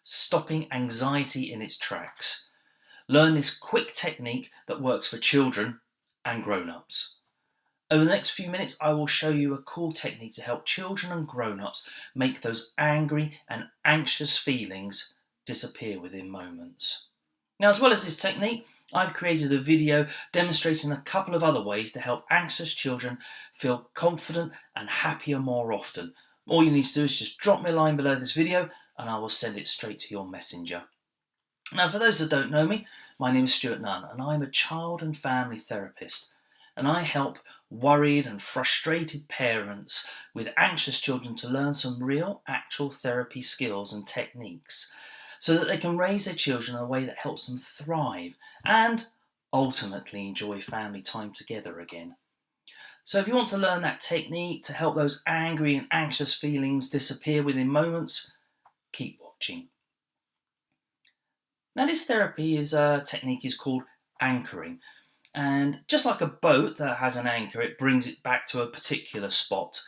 stopping anxiety in its tracks. Learn this quick technique that works for children and grown-ups. Over the next few minutes, I will show you a cool technique to help children and grown-ups make those angry and anxious feelings disappear within moments. Now, as well as this technique, I've created a video demonstrating a couple of other ways to help anxious children feel confident and happier more often. All you need to do is just drop me a line below this video and I will send it straight to your messenger. Now, for those that don't know me, my name is Stuart Nunn and I'm a child and family therapist. And I help worried and frustrated parents with anxious children to learn some real, actual therapy skills and techniques so that they can raise their children in a way that helps them thrive and ultimately enjoy family time together again. So if you want to learn that technique to help those angry and anxious feelings disappear within moments, keep watching. Now, this technique is called anchoring. And just like a boat that has an anchor, it brings it back to a particular spot.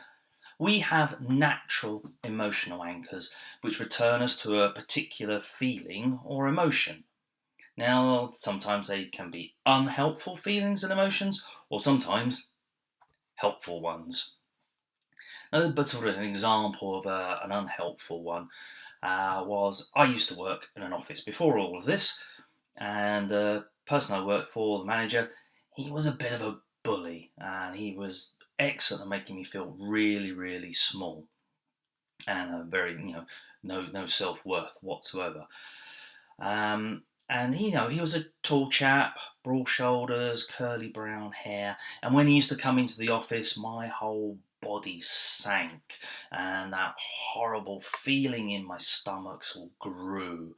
We have natural emotional anchors which return us to a particular feeling or emotion. Now, sometimes they can be unhelpful feelings and emotions, or sometimes helpful ones. But sort of an example of an unhelpful one was I used to work in an office before all of this, and the person I worked for, the manager, he was a bit of a bully, and he was excellent at making me feel really, really small, and very, no self-worth whatsoever. And he was a tall chap, broad shoulders, curly brown hair, and when he used to come into the office, my whole body sank, and that horrible feeling in my stomach sort of grew.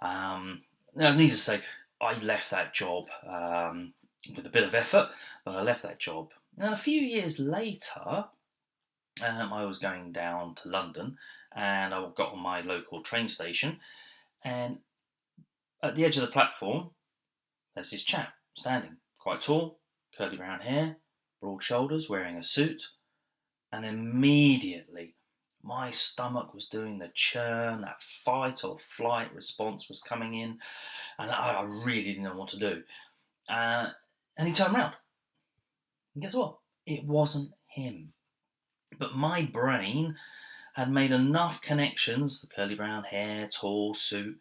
Now, needless to say, I left that job with a bit of effort, but I left that job. And a few years later, I was going down to London, and I got on my local train station, and at the edge of the platform, there's this chap standing, quite tall, curly brown hair, broad shoulders, wearing a suit, and immediately my stomach was doing the churn, that fight or flight response was coming in, and I really didn't know what to do. And he turned around. And guess what? It wasn't him. But my brain had made enough connections, the curly brown hair, tall suit,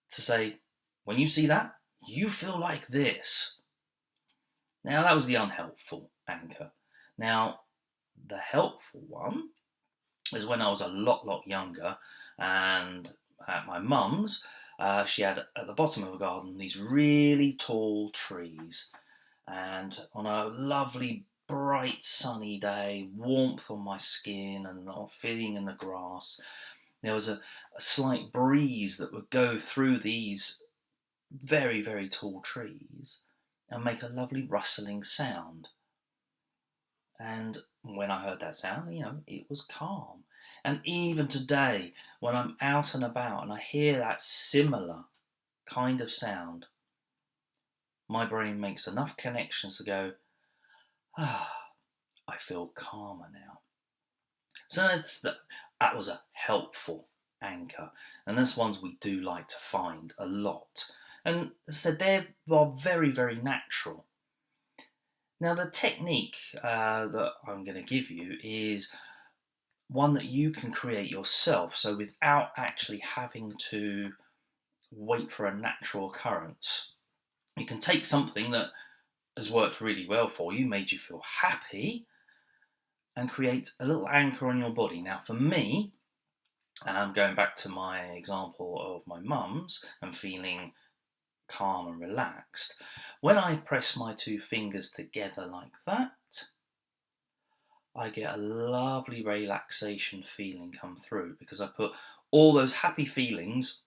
to say, when you see that, you feel like this. Now, that was the unhelpful anchor. Now, the helpful one is when I was a lot younger, and at my mum's, she had at the bottom of the garden these really tall trees, and on a lovely bright sunny day, warmth on my skin and feeling in the grass, there was a slight breeze that would go through these very, very tall trees and make a lovely rustling sound. And when I heard that sound, it was calm. And even today, when I'm out and about and I hear that similar kind of sound, my brain makes enough connections to go, I feel calmer now. So that was a helpful anchor. And that's ones we do like to find a lot. And as I said, they are very, very natural. Now, the technique that I'm going to give you is one that you can create yourself, so without actually having to wait for a natural occurrence. You can take something that has worked really well for you, made you feel happy, and create a little anchor on your body. Now, for me, going back to my example of my mum's and feeling calm and relaxed, when I press my two fingers together like that, I get a lovely relaxation feeling come through because I put all those happy feelings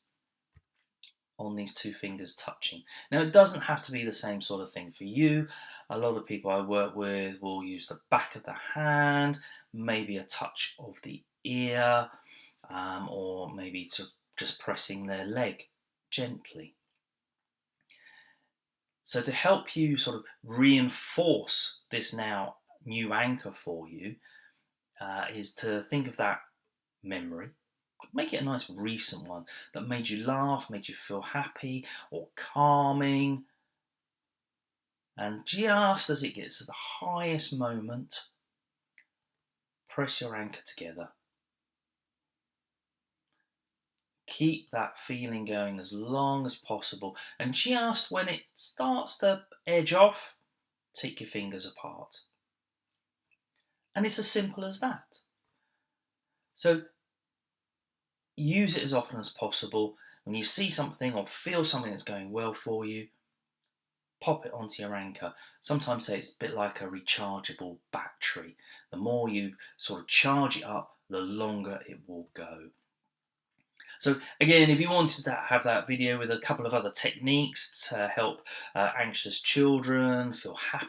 on these two fingers touching. Now, it doesn't have to be the same sort of thing for you. A lot of people I work with will use the back of the hand, maybe a touch of the ear, or maybe just pressing their leg gently. So to help you sort of reinforce this now new anchor for you is to think of that memory Make it a nice recent one that made you laugh, made you feel happy or calming. And just as it gets to the highest moment, press your anchor together. Keep that feeling going as long as possible. And just when it starts to edge off, take your fingers apart. And it's as simple as that. So use it as often as possible. When you see something or feel something that's going well for you, pop it onto your anchor. Sometimes say it's a bit like a rechargeable battery. The more you sort of charge it up, the longer it will go. So again, if you wanted to have that video with a couple of other techniques to help anxious children feel happier